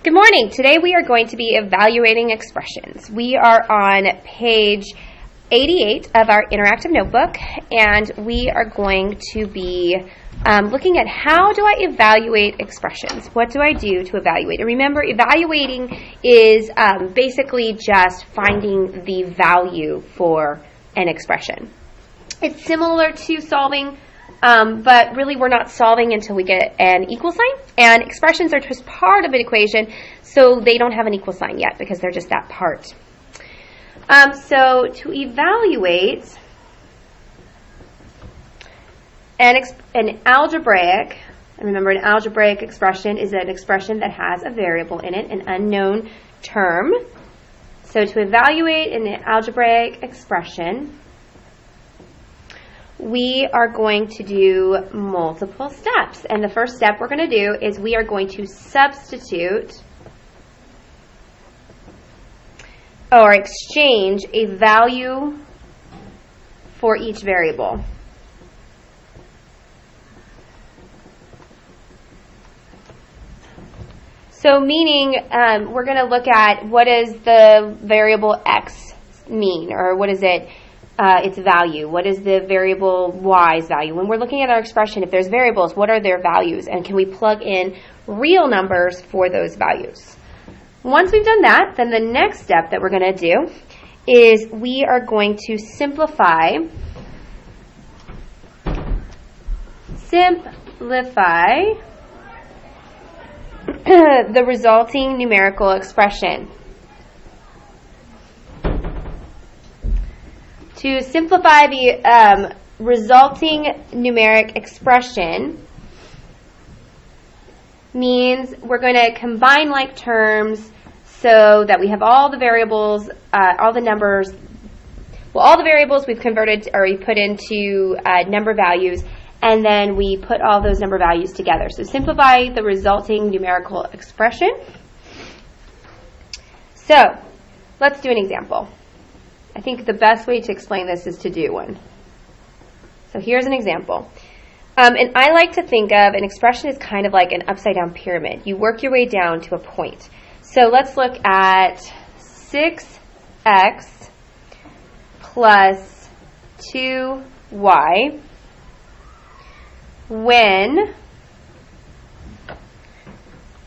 Good morning. Today we are going to be evaluating expressions. We are on page 88 of our interactive notebook, and we are going to be looking at how do I evaluate expressions? What do I do to evaluate? And remember, evaluating is basically just finding the value for an expression. It's similar to solving, but really we're not solving until we get an equal sign, and expressions are just part of an equation, so they don't have an equal sign yet because they're just that part. So to evaluate an algebraic, and remember an algebraic expression is an expression that has a variable in it, an unknown term. So to evaluate an algebraic expression, we are going to do multiple steps. And the first step we're going to do is we are going to substitute or exchange a value for each variable. So meaning we're going to look at what does the variable x mean, or what is it? Its value. What is the variable y's value? When we're looking at our expression, if there's variables, what are their values? And can we plug in real numbers for those values? Once we've done that, then the next step that we're going to do is we are going to simplify the resulting numerical expression. To simplify the resulting numeric expression means we're going to combine like terms so that we have all the variables, all the numbers, well, all the variables we've converted or we put into number values, and then we put all those number values together. So simplify the resulting numerical expression. So let's do an example. I think the best way to explain this is to do one. So here's an example. And I like to think of an expression as kind of like an upside-down pyramid. You work your way down to a point. So let's look at 6x plus 2y when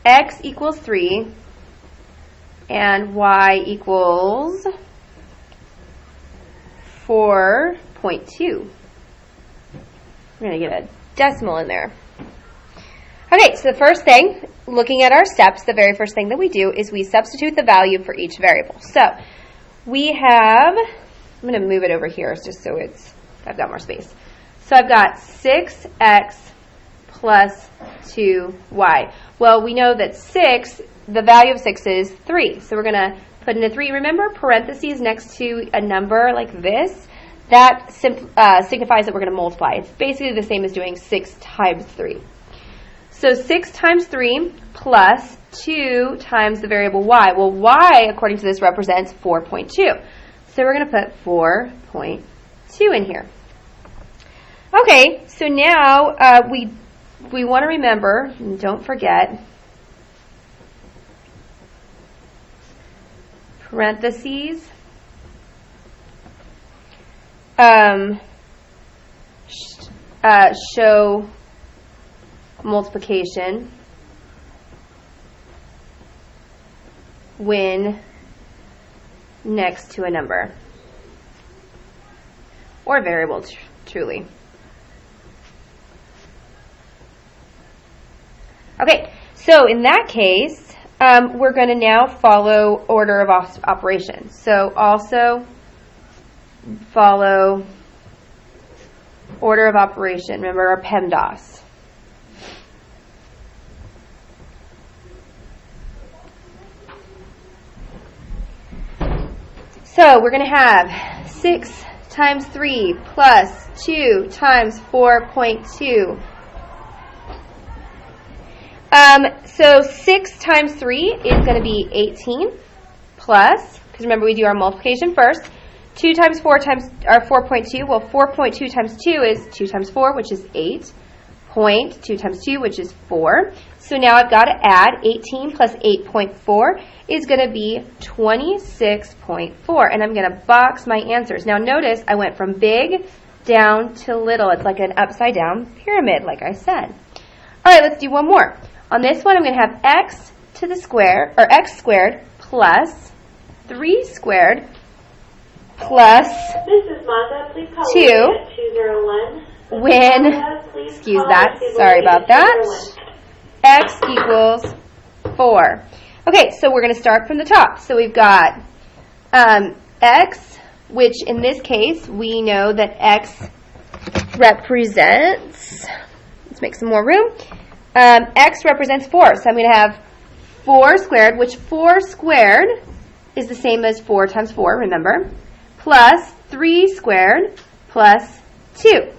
x equals 3 and y equals 4.2. We're going to get a decimal in there. Okay, so the first thing, looking at our steps, the very first thing that we do is we substitute the value for each variable. So we have, I'm going to move it over here just so I've got more space. So I've got 6x plus 2y. Well, we know that 6, the value of 6 is 3. So we're going to put in a 3. Remember, parentheses next to a number like this, that signifies that we're going to multiply. It's basically the same as doing 6 times 3. So 6 times 3 plus 2 times the variable y. Well, y, according to this, represents 4.2. So we're going to put 4.2 in here. Okay, so now we want to remember, and don't forget, parentheses show multiplication when next to a number or variable, truly. Okay, so in that case, we're going to now follow order of operations. So also follow order of operation. Remember our PEMDAS. So we're going to have 6 times 3 plus 2 times 4.2. So 6 times 3 is going to be 18 plus, because remember we do our multiplication first, 2 times 4 times, or 4.2, well 4.2 times 2 is 2 times 4, which is 8. 2 times 2, which is 4. So now I've got to add 18 plus 8.4 is going to be 26.4. And I'm going to box my answers. Now notice I went from big down to little. It's like an upside down pyramid, like I said. All right, let's do one more. On this one, I'm going to have x to the square, or x squared plus 3 squared plus This is Mazda. Please call 2 at 201. when, excuse that, sorry about that, x equals 4. Okay, so we're going to start from the top. So we've got x, which in this case, we know that x represents, let's make some more room, x represents 4. So I'm going to have 4 squared, which 4 squared is the same as 4 times 4, remember, plus 3 squared plus 2.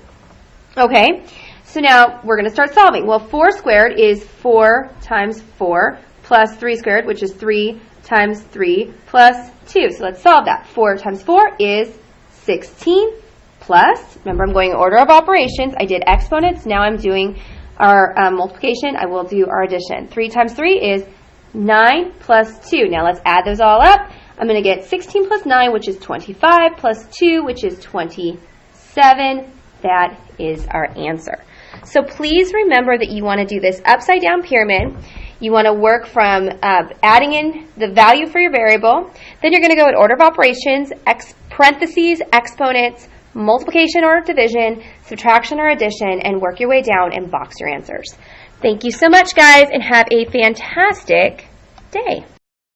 Okay, so now we're going to start solving. Well, 4 squared is 4 times 4 plus 3 squared, which is 3 times 3 plus 2. So let's solve that. 4 times 4 is 16 plus, remember I'm going in order of operations. I did exponents. Now I'm doing our multiplication. I will do our addition. 3 times 3 is 9 plus 2. Now let's add those all up. I'm going to get 16 plus 9, which is 25, plus 2, which is 27. That is our answer. So please remember that you want to do this upside down pyramid. You want to work from adding in the value for your variable. Then you're going to go in order of operations, parentheses, exponents, multiplication or division, subtraction or addition, and work your way down and box your answers. Thank you so much, guys, and have a fantastic day.